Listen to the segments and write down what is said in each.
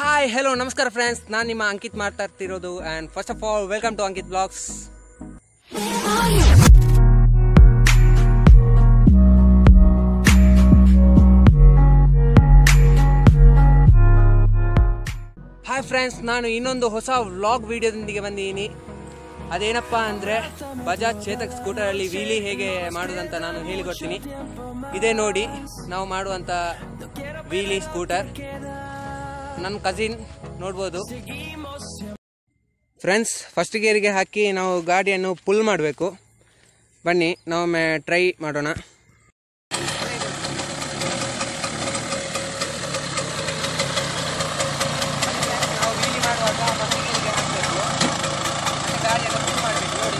Hi hello ನಮಸ್ಕಾರ friends, ನಾನು ನಿಮ್ಮ ಅಂಕಿತ್ ಮಾತಾಡ್ತಿರೋದು. And first of all welcome to Ankit blogs. Hi friends, ನಾನು ಇನ್ನೊಂದು ಹೊಸ ವ್ಲಾಗ್ ವಿಡಿಯೋದೊಂದಿಗೆ ಬಂದಿದ್ದೀನಿ. ಅದೇನಪ್ಪ ಅಂದರೆ ಬಜಾಜ್ ಚೇತಕ್ ಸ್ಕೂಟರಲ್ಲಿ ವೀಲಿ ಹೇಗೆ ಮಾಡೋದಂತ ನಾನು ಹೇಳಿಕೊಡ್ತೀನಿ. ಇದೇ ನೋಡಿ ನಾವು ಮಾಡುವಂಥ ವೀಲಿ ಸ್ಕೂಟರ್. ನನ್ನ ಕಸಿನ್ ನೋಡ್ಬೋದು. ಫ್ರೆಂಡ್ಸ್, ಫಸ್ಟ್ ಗೇರಿಗೆ ಹಾಕಿ ನಾವು ಗಾಡಿಯನ್ನು ಪುಲ್ ಮಾಡಬೇಕು. ಬನ್ನಿ ನಾವೊಮ್ಮೆ ಟ್ರೈ ಮಾಡೋಣ. ನಾವು ವೀಲಿ ಮಾಡುವಾಗ ಫಸ್ಟ್ ಗೇರಿಗೆ ಹಾಕಬೇಕು, ಮತ್ತೆ ಗಾಡಿಯನ್ನು ಪುಲ್ ಮಾಡಬೇಕು. ನೋಡಿ,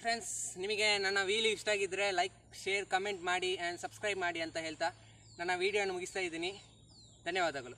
ಫ್ರೆಂಡ್ಸ್, ನಿಮಗೆ ನನ್ನ ವೀಡಿಯೋ ಇಷ್ಟ ಆಗಿದ್ದರೆ ಲೈಕ್, ಶೇರ್, ಕಮೆಂಟ್ ಮಾಡಿ ಆ್ಯಂಡ್ ಸಬ್ಸ್ಕ್ರೈಬ್ ಮಾಡಿ ಅಂತ ಹೇಳ್ತಾ ನನ್ನ ವೀಡಿಯೋನ ಮುಗಿಸ್ತಾ ಇದ್ದೀನಿ. ಧನ್ಯವಾದಗಳು.